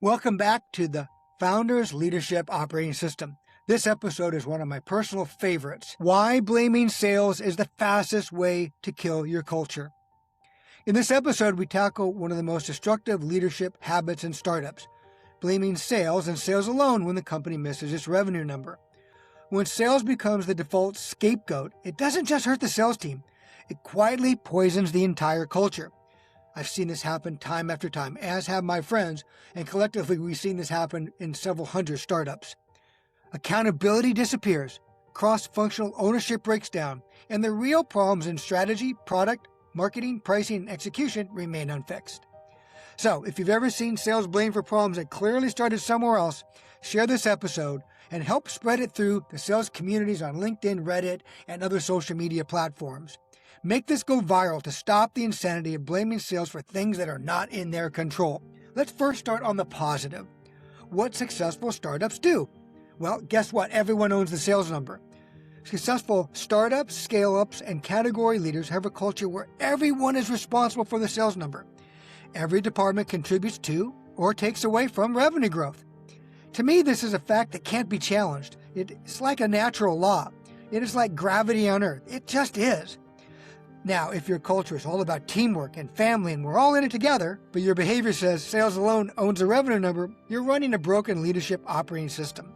Welcome back to the Founders Leadership Operating System. This episode is one of my personal favorites. Why blaming sales is the fastest way to kill your culture. In this episode, we tackle one of the most destructive leadership habits in startups, blaming sales and sales alone when the company misses its revenue number. When sales becomes the default scapegoat, it doesn't just hurt the sales team, it quietly poisons the entire culture. I've seen this happen time after time, as have my friends, and collectively we've seen this happen in several hundred startups. Accountability disappears, cross-functional ownership breaks down, and the real problems in strategy, product, marketing, pricing, and execution remain unfixed. So, if you've ever seen sales blamed for problems that clearly started somewhere else, share this episode and help spread it through the sales communities on LinkedIn, Reddit, and other social media platforms. Make this go viral to stop the insanity of blaming sales for things that are not in their control. Let's first start on the positive. What successful startups do? Well, guess what? Everyone owns the sales number. Successful startups, scale-ups, and category leaders have a culture where everyone is responsible for the sales number. Every department contributes to or takes away from revenue growth. To me, this is a fact that can't be challenged. It's like a natural law. It is like gravity on Earth. It just is. Now, if your culture is all about teamwork and family and we're all in it together, but your behavior says sales alone owns a revenue number, you're running a broken leadership operating system.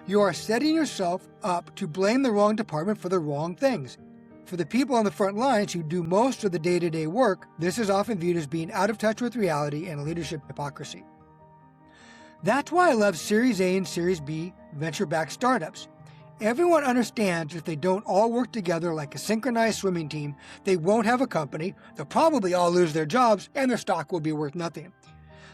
You are setting yourself up to blame the wrong department for the wrong things. For the people on the front lines who do most of the day-to-day work, this is often viewed as being out of touch with reality and leadership hypocrisy. That's why I love Series A and Series B venture-backed startups. Everyone understands if they don't all work together like a synchronized swimming team, they won't have a company, they'll probably all lose their jobs, and their stock will be worth nothing.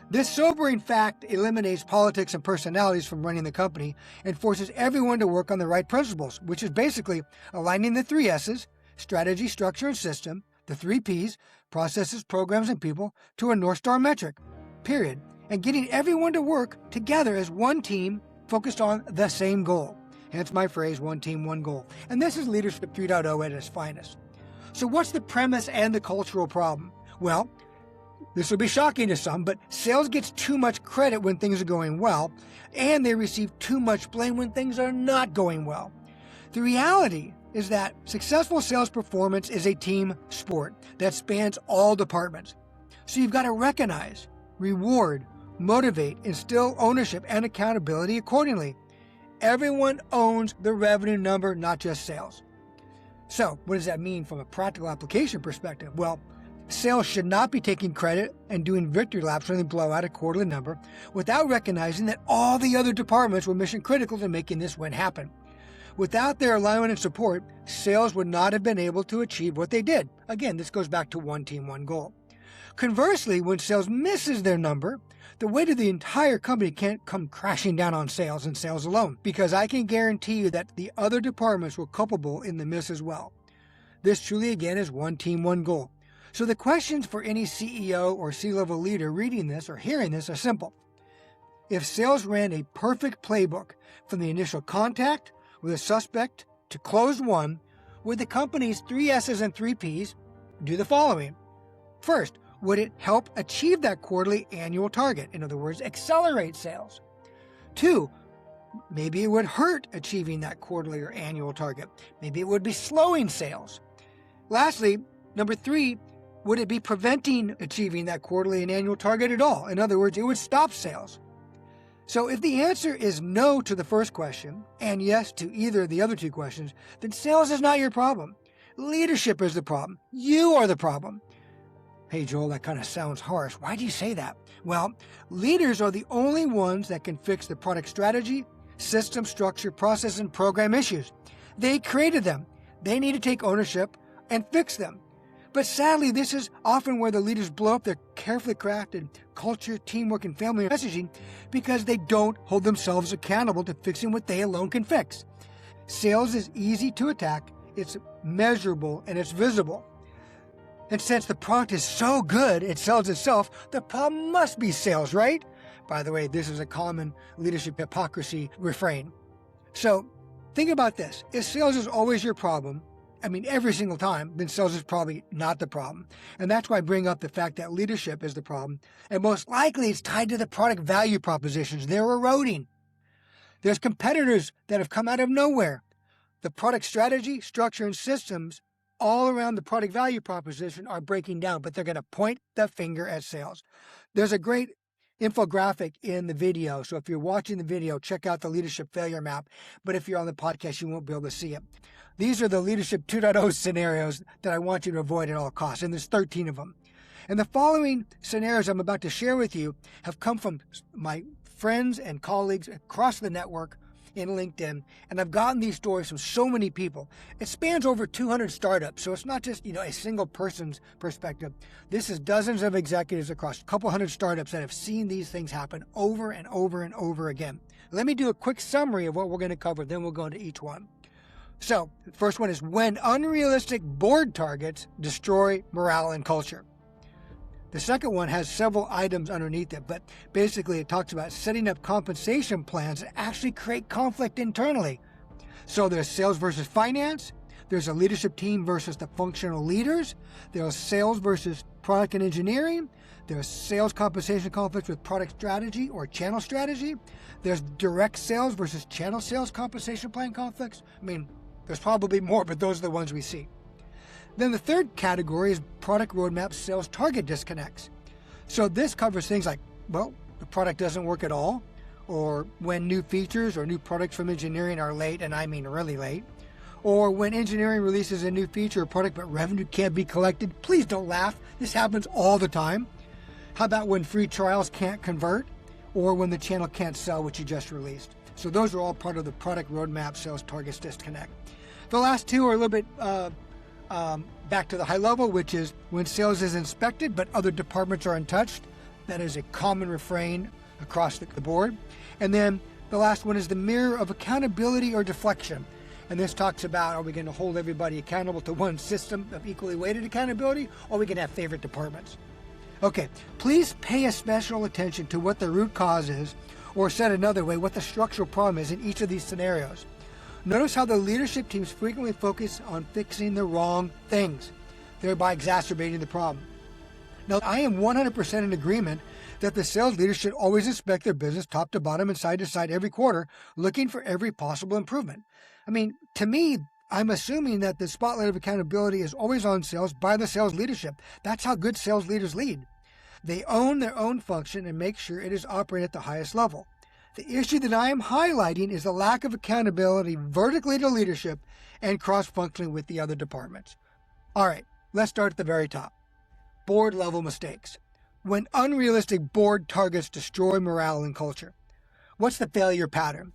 This sobering fact eliminates politics and personalities from running the company and forces everyone to work on the right principles, which is basically aligning the 3 S's, strategy, structure, and system, the 3 P's, processes, programs, and people, to a North Star metric, period, and getting everyone to work together as one team focused on the same goal. Hence my phrase, one team, one goal. And this is Leadership 3.0 at its finest. So what's the premise and the cultural problem? Well, this will be shocking to some, but sales gets too much credit when things are going well, and they receive too much blame when things are not going well. The reality is that successful sales performance is a team sport that spans all departments. So you've got to recognize, reward, motivate, instill ownership and accountability accordingly. Everyone owns the revenue number, not just sales. So what does that mean from a practical application perspective? Well, sales should not be taking credit and doing victory laps when they blow out a quarterly number without recognizing that all the other departments were mission critical to making this win happen. Without their alignment and support, sales would not have been able to achieve what they did. Again, this goes back to one team, one goal. Conversely, when sales misses their number, the weight of the entire company can't come crashing down on sales and sales alone, because I can guarantee you that the other departments were culpable in the miss as well. This truly, again, is one team, one goal. So the questions for any CEO or C-level leader reading this or hearing this are simple. If sales ran a perfect playbook from the initial contact with a suspect to closed won, would the company's 3 S's and 3 P's do the following? First, would it help achieve that quarterly annual target? In other words, accelerate sales. 2, maybe it would hurt achieving that quarterly or annual target. Maybe it would be slowing sales. Lastly, number 3, would it be preventing achieving that quarterly and annual target at all? In other words, it would stop sales. So if the answer is no to the first question and yes to either of the other 2 questions, then sales is not your problem. Leadership is the problem. You are the problem. Hey, Joel, that kind of sounds harsh. Why do you say that? Well, leaders are the only ones that can fix the product strategy, system, structure, process, and program issues. They created them. They need to take ownership and fix them. But sadly, this is often where the leaders blow up their carefully crafted culture, teamwork, and family messaging because they don't hold themselves accountable to fixing what they alone can fix. Sales is easy to attack, it's measurable, and it's visible. And since the product is so good, it sells itself, the problem must be sales, right? By the way, this is a common leadership hypocrisy refrain. So think about this. If sales is always your problem, every single time, then sales is probably not the problem. And that's why I bring up the fact that leadership is the problem. And most likely it's tied to the product value propositions. They're eroding. There's competitors that have come out of nowhere. The product strategy, structure, and systems all around the product value proposition are breaking down, but they're going to point the finger at sales. There's a great infographic in the video. So if you're watching the video, check out the leadership failure map. But if you're on the podcast, you won't be able to see it. These are the leadership 2.0 scenarios that I want you to avoid at all costs. And there's 13 of them. And the following scenarios I'm about to share with you have come from my friends and colleagues across the network in LinkedIn. And I've gotten these stories from so many people. It spans over 200 startups. So it's not just, a single person's perspective. This is dozens of executives across a couple hundred startups that have seen these things happen over and over and over again. Let me do a quick summary of what we're going to cover. Then we'll go into each one. So the first one is when unrealistic board targets destroy morale and culture. The second one has several items underneath it, but basically it talks about setting up compensation plans that actually create conflict internally. So there's sales versus finance, there's a leadership team versus the functional leaders, there's sales versus product and engineering, there's sales compensation conflicts with product strategy or channel strategy, there's direct sales versus channel sales compensation plan conflicts. There's probably more, but those are the ones we see. Then the third category is product roadmap sales target disconnects. So this covers things like, the product doesn't work at all, or when new features or new products from engineering are late, and I mean really late, or when engineering releases a new feature or product but revenue can't be collected. Please don't laugh. This happens all the time. How about when free trials can't convert, or when the channel can't sell what you just released? So those are all part of the product roadmap sales targets disconnect. The last two are a little bit back to the high level, which is when sales is inspected but other departments are untouched. That is a common refrain across the board. And then the last one is the mirror of accountability or deflection. And this talks about, are we going to hold everybody accountable to one system of equally weighted accountability, or are we going to have favorite departments? Okay, please pay a special attention to what the root cause is, or said another way, what the structural problem is in each of these scenarios. Notice how the leadership teams frequently focus on fixing the wrong things, thereby exacerbating the problem. Now, I am 100% in agreement that the sales leaders should always inspect their business top to bottom and side to side every quarter, looking for every possible improvement. To me, I'm assuming that the spotlight of accountability is always on sales by the sales leadership. That's how good sales leaders lead. They own their own function and make sure it is operating at the highest level. The issue that I am highlighting is the lack of accountability vertically to leadership and cross-functioning with the other departments. All right, let's start at the very top. Board level mistakes. When unrealistic board targets destroy morale and culture. What's the failure pattern?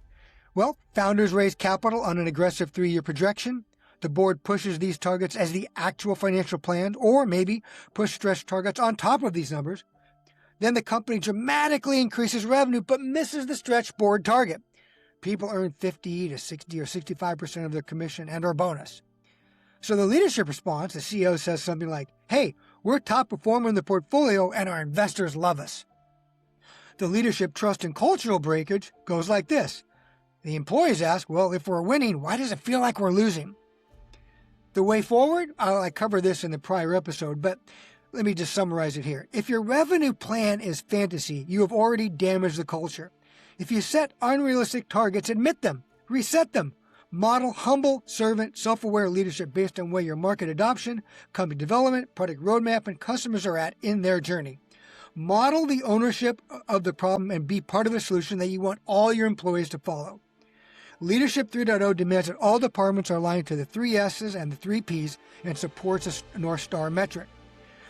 Well, founders raise capital on an aggressive 3-year projection. The board pushes these targets as the actual financial plan, or maybe push stretch targets on top of these numbers. Then the company dramatically increases revenue but misses the stretch board target. People earn 50 to 60 or 65% of their commission and or bonus. So the leadership response, the CEO says something like, hey, we're top performer in the portfolio and our investors love us. The leadership trust and cultural breakage goes like this. The employees ask, well, if we're winning, why does it feel like we're losing? The way forward, I covered this in the prior episode, but let me just summarize it here. If your revenue plan is fantasy, you have already damaged the culture. If you set unrealistic targets, admit them, reset them. Model humble, servant, self-aware leadership based on where your market adoption, company development, product roadmap, and customers are at in their journey. Model the ownership of the problem and be part of the solution that you want all your employees to follow. Leadership 3.0 demands that all departments are aligned to the 3 S's and the 3 P's and supports a North Star metric.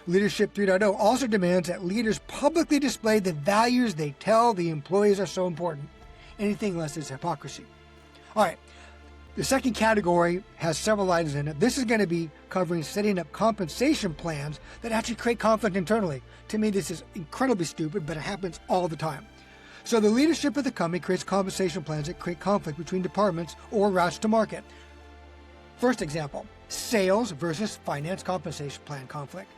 Leadership 3.0 also demands that leaders publicly display the values they tell the employees are so important. Anything less is hypocrisy. All right, the second category has several items in it. This is going to be covering setting up compensation plans that actually create conflict internally. To me, this is incredibly stupid, but it happens all the time. So the leadership of the company creates compensation plans that create conflict between departments or routes to market. First example, sales versus finance compensation plan conflict.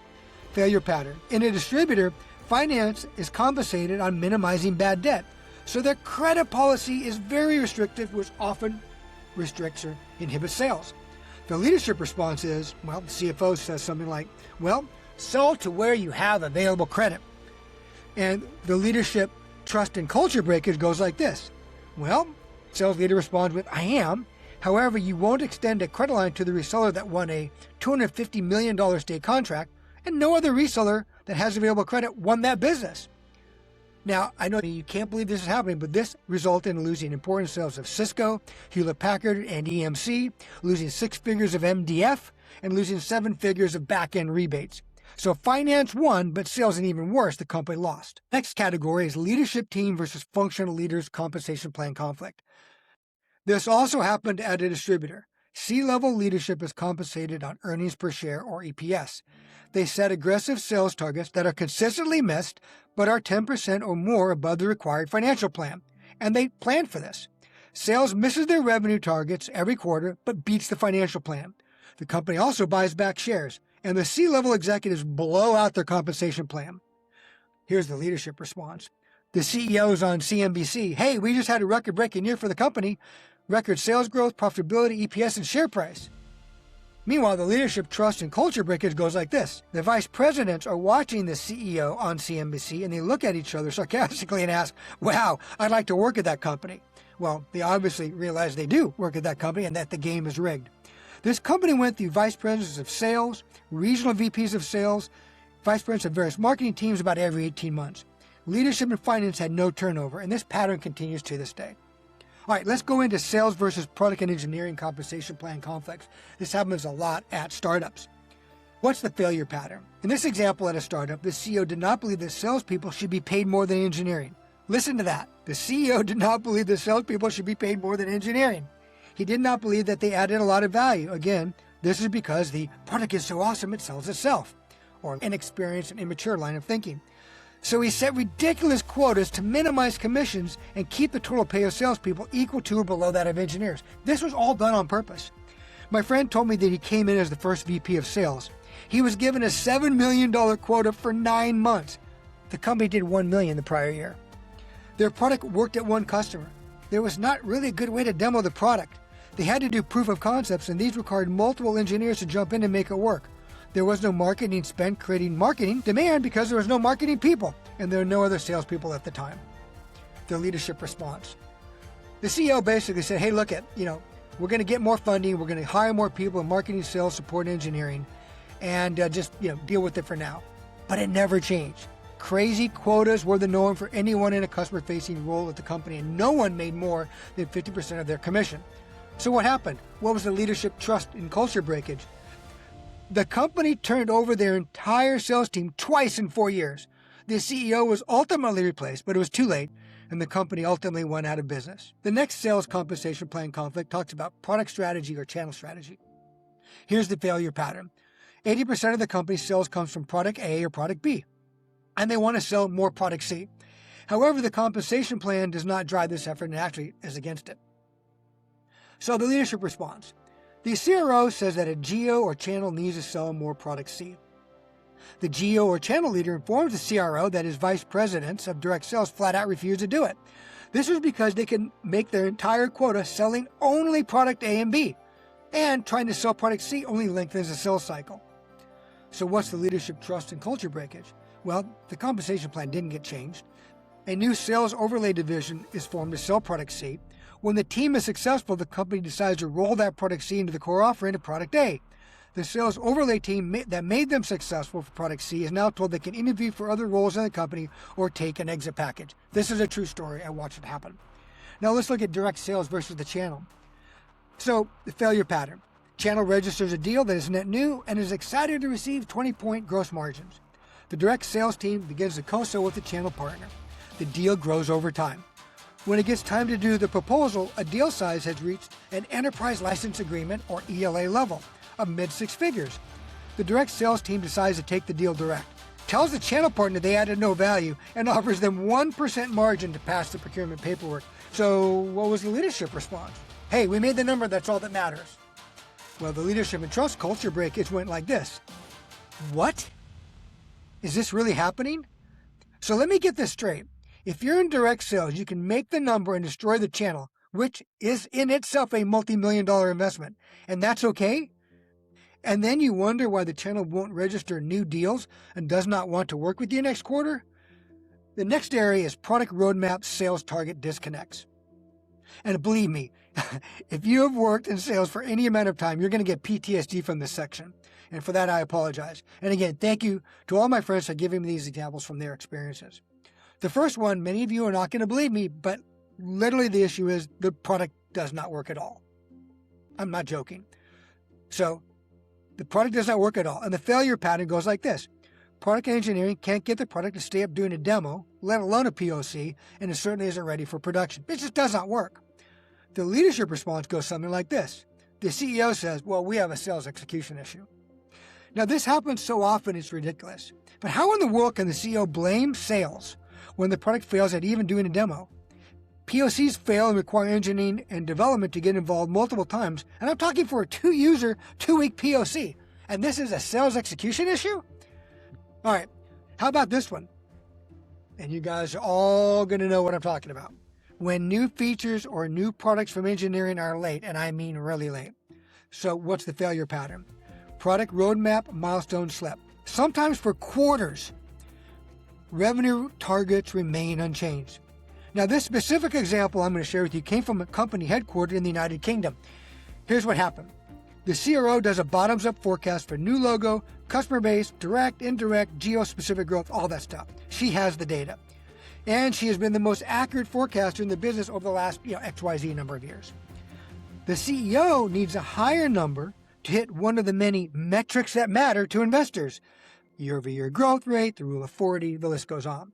Failure pattern. In a distributor, finance is compensated on minimizing bad debt. So their credit policy is very restrictive, which often restricts or inhibits sales. The leadership response is, well, the CFO says something like, well, sell to where you have available credit. And the leadership trust and culture breakage goes like this. Well, sales leader responds with, I am. However, you won't extend a credit line to the reseller that won a $250 million state contract, and no other reseller that has available credit won that business. Now, I know you can't believe this is happening, but this resulted in losing important sales of Cisco, Hewlett-Packard, and EMC, losing 6 figures of MDF, and losing 7 figures of back-end rebates. So finance won, but sales, and even worse, the company lost. Next category is leadership team versus functional leaders compensation plan conflict. This also happened at a distributor. C-level leadership is compensated on earnings per share, or EPS. They set aggressive sales targets that are consistently missed, but are 10% or more above the required financial plan, and they plan for this. Sales misses their revenue targets every quarter, but beats the financial plan. The company also buys back shares, and the C-level executives blow out their compensation plan. Here's the leadership response. The CEO's on CNBC, hey, we just had a record-breaking year for the company. Record sales growth, profitability, EPS, and share price. Meanwhile, the leadership trust and culture breakage goes like this. The vice presidents are watching the CEO on CNBC, and they look at each other sarcastically and ask, wow, I'd like to work at that company. Well, they obviously realize they do work at that company and that the game is rigged. This company went through vice presidents of sales, regional VPs of sales, vice presidents of various marketing teams about every 18 months. Leadership and finance had no turnover, and this pattern continues to this day. All right, let's go into sales versus product and engineering compensation plan conflicts. This happens a lot at startups. What's the failure pattern? In this example at a startup, the CEO did not believe that salespeople should be paid more than engineering. Listen to that. The CEO did not believe that salespeople should be paid more than engineering. He did not believe that they added a lot of value. Again, this is because the product is so awesome it sells itself, or an inexperienced and immature line of thinking. So he set ridiculous quotas to minimize commissions and keep the total pay of salespeople equal to or below that of engineers. This was all done on purpose. My friend told me that he came in as the first VP of sales. He was given a $7 million quota for 9 months. The company did $1 million the prior year. Their product worked at one customer. There was not really a good way to demo the product. They had to do proof of concepts, and these required multiple engineers to jump in and make it work. There was no marketing spent creating marketing demand because there was no marketing people, and there were no other salespeople at the time. The leadership response. The CEO basically said, hey, look we're going to get more funding, we're going to hire more people in marketing, sales, support, and engineering, and just deal with it for now. But it never changed. Crazy quotas were the norm for anyone in a customer-facing role at the company, and no one made more than 50% of their commission. So what happened? What was the leadership trust and culture breakage? The company turned over their entire sales team twice in 4 years. The CEO was ultimately replaced, but it was too late, and the company ultimately went out of business. The next sales compensation plan conflict talks about product strategy or channel strategy. Here's the failure pattern. 80% of the company's sales comes from product A or product B, and they want to sell more product C. However, the compensation plan does not drive this effort and actually is against it. So the leadership response. The CRO says that a geo or channel needs to sell more product C. The geo or channel leader informs the CRO that his vice presidents of direct sales flat out refuse to do it. This is because they can make their entire quota selling only product A and B, and trying to sell product C only lengthens the sales cycle. So what's the leadership trust and culture breakage? Well, the compensation plan didn't get changed. A new sales overlay division is formed to sell product C. When the team is successful, the company decides to roll that product C into the core offering of product A. The sales overlay team that made them successful for product C is now told they can interview for other roles in the company or take an exit package. This is a true story. I watched it happen. Now let's look at direct sales versus the channel. So the failure pattern. Channel registers a deal that is net new and is excited to receive 20-point gross margins. The direct sales team begins to co-sell with the channel partner. The deal grows over time. When it gets time to do the proposal, a deal size has reached an enterprise license agreement or ELA level of mid-6 figures. The direct sales team decides to take the deal direct, tells the channel partner they added no value, and offers them 1% margin to pass the procurement paperwork. So what was the leadership response? Hey, we made the number, that's all that matters. Well, the leadership and trust culture breakage went like this. What? Is this really happening? So let me get this straight. If you're in direct sales, you can make the number and destroy the channel, which is in itself a multi-million-dollar investment. And that's okay? and then you wonder why the channel won't register new deals and does not want to work with you next quarter? The next area is product roadmap sales target disconnects. And believe me, if you have worked in sales for any amount of time, you're going to get PTSD from this section. And for that, I apologize. And again, thank you to all my friends for giving me these examples from their experiences. The first one, many of you are not going to believe me, but literally the issue is the product does not work at all. I'm not joking. So the product does not work at all. And the failure pattern goes like this. Product engineering can't get the product to stay up doing a demo, let alone a POC, and it certainly isn't ready for production. It just does not work. The leadership response goes something like this. The CEO says, well, we have a sales execution issue. Now, this happens so often it's ridiculous. But how in the world can the CEO blame sales when the product fails at even doing a demo? POCs fail and require engineering and development to get involved multiple times. And I'm talking for a 2-user, 2-week POC. And this is a sales execution issue? All right, how about this one? And you guys are all going to know what I'm talking about. When new features or new products from engineering are late, and I mean really late. So what's the failure pattern? Product roadmap milestone slip. Sometimes for quarters, revenue targets remain unchanged. Now, this specific example I'm going to share with you came from a company headquartered in the United Kingdom. Here's what happened. The CRO does a bottoms-up forecast for new logo, customer base, direct, indirect, geo-specific growth, all that stuff. She has the data. And she has been the most accurate forecaster in the business over the last XYZ number of years. The CEO needs a higher number to hit one of the many metrics that matter to investors. Year-over-year growth rate, the rule of 40, the list goes on.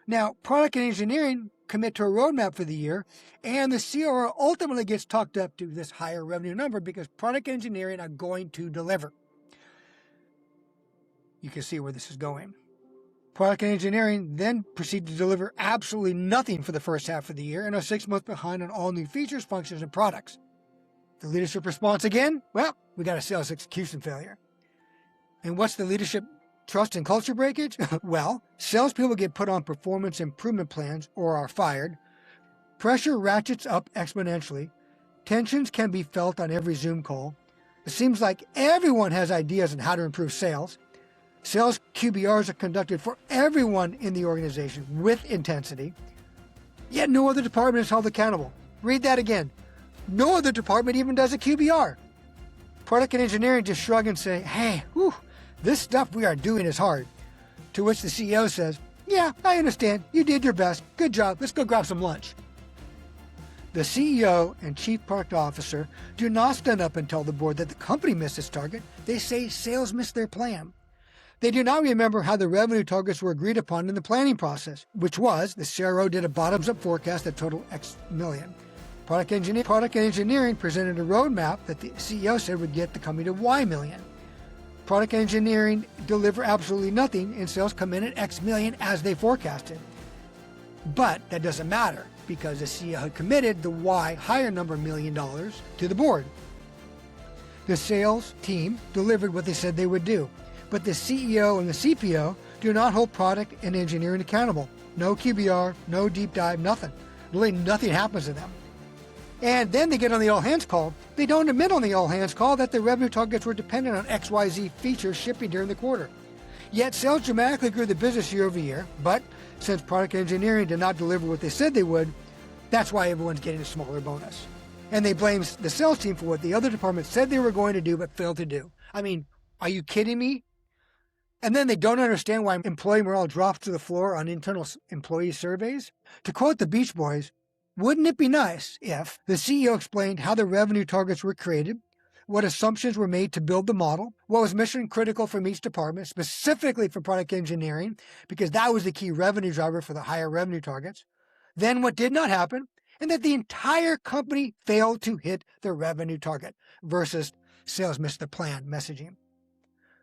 Now, product and engineering commit to a roadmap for the year, and the CRO ultimately gets talked up to this higher revenue number because product engineering are going to deliver. You can see where this is going. Product and engineering then proceed to deliver absolutely nothing for the first half of the year and are 6 months behind on all new features, functions, and products. The leadership response again? Well, we got a sales execution failure. And what's the leadership trust and culture breakage? Well, salespeople get put on performance improvement plans or are fired. Pressure ratchets up exponentially. Tensions can be felt on every Zoom call. It seems like everyone has ideas on how to improve sales. Sales QBRs are conducted for everyone in the organization with intensity. Yet no other department is held accountable. Read that again. No other department even does a QBR. Product and engineering just shrug and say, hey, this stuff we are doing is hard. To which the CEO says, yeah, I understand. You did your best. Good job. Let's go grab some lunch. The CEO and Chief Product Officer do not stand up and tell the board that the company missed its target. They say sales missed their plan. They do not remember how the revenue targets were agreed upon in the planning process, which was the CRO did a bottoms-up forecast that totaled X million. Product engineering presented a roadmap that the CEO said would get the company to Y million. Product engineering deliver absolutely nothing, and sales come in at X million as they forecasted. But that doesn't matter because the CEO had committed the Y higher number $1 million to the board. The sales team delivered what they said they would do, but the CEO and the CPO do not hold product and engineering accountable. No QBR, no deep dive, nothing. Really nothing happens to them. And then they get on the all-hands call. They don't admit on the all-hands call that the revenue targets were dependent on XYZ features shipping during the quarter. Yet sales dramatically grew the business year over year, but since product engineering did not deliver what they said they would, that's why everyone's getting a smaller bonus. And they blame the sales team for what the other departments said they were going to do but failed to do. I mean, are you kidding me? And then they don't understand why employee morale drops to the floor on internal employee surveys. To quote the Beach Boys, wouldn't it be nice if the CEO explained how the revenue targets were created, what assumptions were made to build the model, what was mission critical from each department, specifically for product engineering, because that was the key revenue driver for the higher revenue targets, then what did not happen, and that the entire company failed to hit the revenue target versus sales missed the plan messaging.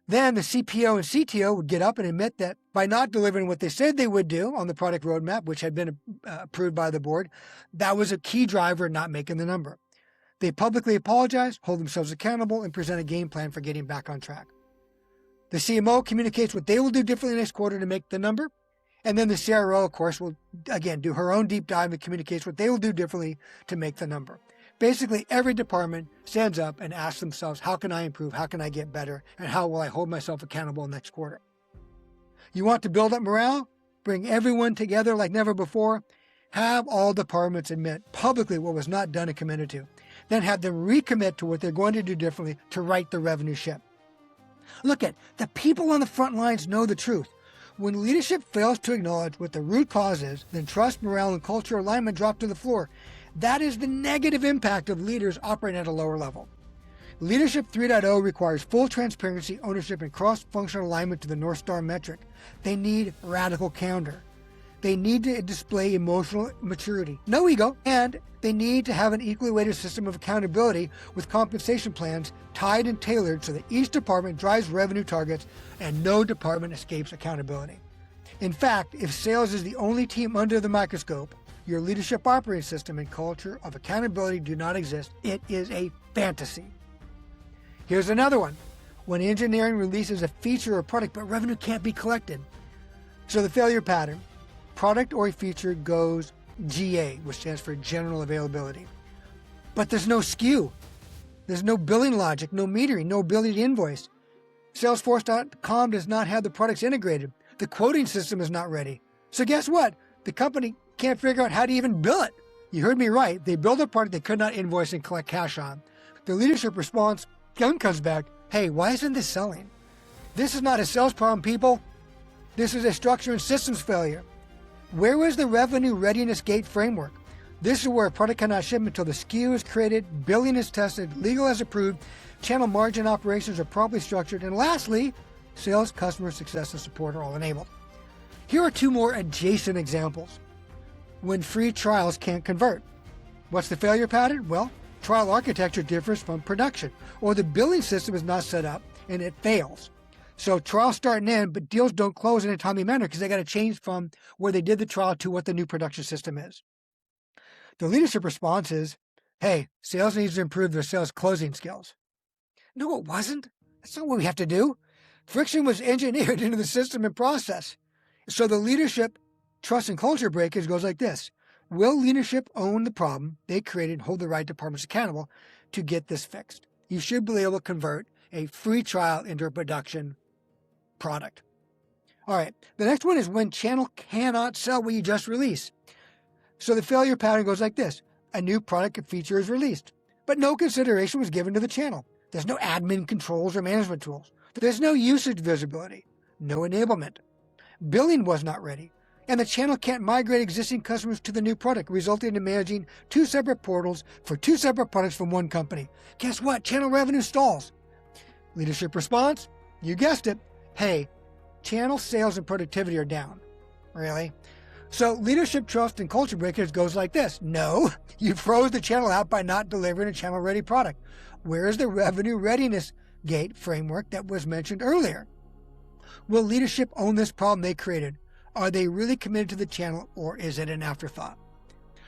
Then the CPO and CTO would get up and admit that by not delivering what they said they would do on the product roadmap, which had been approved by the board, that was a key driver in not making the number. They publicly apologize, hold themselves accountable, and present a game plan for getting back on track. The CMO communicates what they will do differently next quarter to make the number. And then the CRO, of course, will, again, do her own deep dive and communicates what they will do differently to make the number. Basically, every department stands up and asks themselves, how can I improve? How can I get better? And how will I hold myself accountable next quarter? You want to build up morale? Bring everyone together like never before? Have all departments admit publicly what was not done and committed to. Then have them recommit to what they're going to do differently to right the revenue ship. Look at the people on the front lines know the truth. When leadership fails to acknowledge what the root cause is, then trust, morale, and culture alignment drop to the floor. That is the negative impact of leaders operating at a lower level. Leadership 3.0 requires full transparency, ownership, and cross-functional alignment to the North Star metric. They need radical candor. They need to display emotional maturity, no ego, and they need to have an equally weighted system of accountability with compensation plans tied and tailored so that each department drives revenue targets and no department escapes accountability. In fact, if sales is the only team under the microscope, your leadership operating system and culture of accountability do not exist. It is a fantasy. Here's another one. When engineering releases a feature or product, but revenue can't be collected. So the failure pattern, product or a feature goes GA, which stands for general availability. But there's no SKU. There's no billing logic, no metering, no ability to invoice. Salesforce.com does not have the products integrated. The quoting system is not ready. So guess what? The company can't figure out how to even bill it. You heard me right. They built a product they could not invoice and collect cash on. The leadership response then comes back, hey, why isn't this selling? This is not a sales problem, people. This is a structure and systems failure. Where was the revenue readiness gate framework? This is where a product cannot ship until the SKU is created, billing is tested, legal is approved, channel margin operations are properly structured, and lastly, sales, customer success, and support are all enabled. Here are two more adjacent examples. When free trials can't convert. What's the failure pattern? Well, trial architecture differs from production, or the billing system is not set up and it fails. So trials start and end, but deals don't close in a timely manner because they got to change from where they did the trial to what the new production system is. The leadership response is, hey, sales needs to improve their sales closing skills. No, it wasn't. That's not what we have to do. Friction was engineered into the system and process. So the leadership trust and culture breakage goes like this. Will leadership own the problem they created and hold the right departments accountable to get this fixed? You should be able to convert a free trial into a production product. All right, the next one is when channel cannot sell what you just released. So the failure pattern goes like this. A new product or feature is released, but no consideration was given to the channel. There's no admin controls or management tools. There's no usage visibility, no enablement. Billing was not ready, and the channel can't migrate existing customers to the new product, resulting in managing two separate portals for two separate products from one company. Guess what? Channel revenue stalls. Leadership response? You guessed it. Hey, channel sales and productivity are down. Really? So leadership trust and culture breakage goes like this. No, you froze the channel out by not delivering a channel-ready product. Where is the revenue readiness gate framework that was mentioned earlier? Will leadership own this problem they created? Are they really committed to the channel, or is it an afterthought?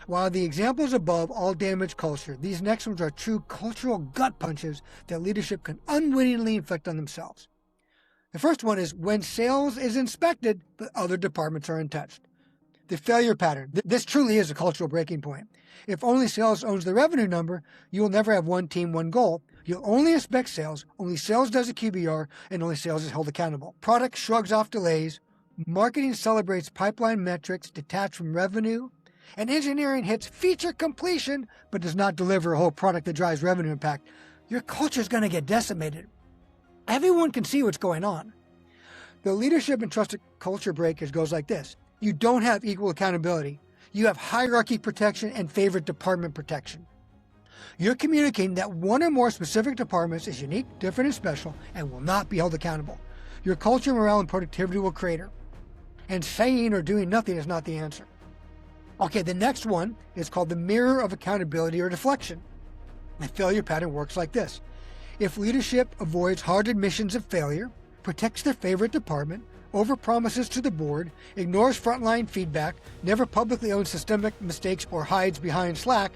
While the examples above all damage culture, these next ones are true cultural gut punches that leadership can unwittingly inflict on themselves. The first one is when sales is inspected, but other departments are untouched. The failure pattern. This truly is a cultural breaking point. If only sales owns the revenue number, you will never have one team, one goal. You'll only inspect sales, only sales does a QBR, and only sales is held accountable. Product shrugs off delays, marketing celebrates pipeline metrics detached from revenue, and engineering hits feature completion but does not deliver a whole product that drives revenue impact. Your culture is going to get decimated. Everyone can see what's going on. The leadership and trusted culture breakage goes like this. You don't have equal accountability. You have hierarchy protection and favorite department protection. You're communicating that one or more specific departments is unique, different, and special and will not be held accountable. Your culture, morale, and productivity will crater. And saying or doing nothing is not the answer. Okay, the next one is called the mirror of accountability or deflection. The failure pattern works like this. If leadership avoids hard admissions of failure, protects their favorite department, overpromises to the board, ignores frontline feedback, never publicly owns systemic mistakes or hides behind slack,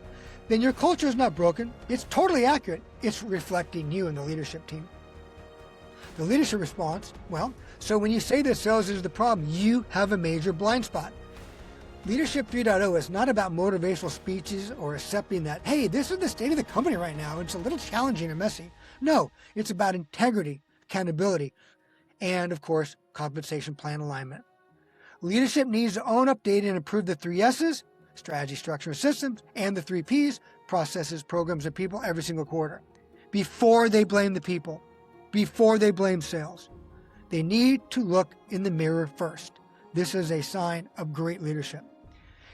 then your culture is not broken. It's totally accurate. It's reflecting you and the leadership team. The leadership response, well, so when you say that sales is the problem, you have a major blind spot. Leadership 3.0 is not about motivational speeches or accepting that, hey, this is the state of the company right now. It's a little challenging and messy. No, it's about integrity, accountability, and of course, compensation plan alignment. Leadership needs to own, update, and improve the 3 S's, strategy, structure, and systems, and the 3 P's, processes, programs, and people every single quarter. Before they blame the people, before they blame sales, they need to look in the mirror first. This is a sign of great leadership.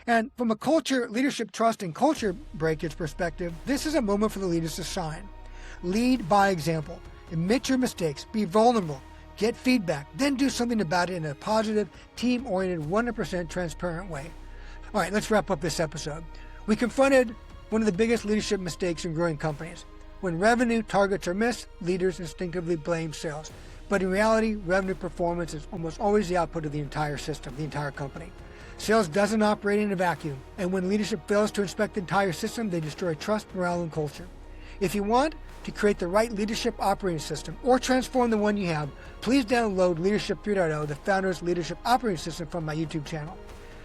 And from a culture, leadership, trust, and culture breakage perspective, this is a moment for the leaders to shine. Lead by example. Admit your mistakes. Be vulnerable. Get feedback. Then do something about it in a positive, team-oriented, 100% transparent way. All right, let's wrap up this episode. We confronted one of the biggest leadership mistakes in growing companies. When revenue targets are missed, leaders instinctively blame sales. But in reality, revenue performance is almost always the output of the entire system, the entire company. Sales doesn't operate in a vacuum, and when leadership fails to inspect the entire system, they destroy trust, morale, and culture. If you want to create the right leadership operating system or transform the one you have, please download Leadership 3.0, the Founder's Leadership Operating System, from my YouTube channel.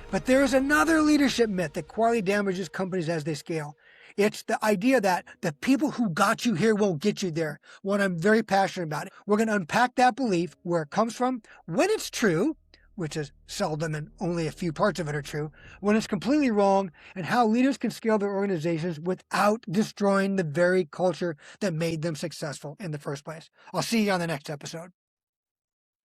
But there is another leadership myth that quietly damages companies as they scale. It's the idea that the people who got you here won't get you there. What I'm very passionate about. We're going to unpack that belief, where it comes from, when it's true, which is seldom and only a few parts of it are true, when it's completely wrong, and how leaders can scale their organizations without destroying the very culture that made them successful in the first place. I'll see you on the next episode.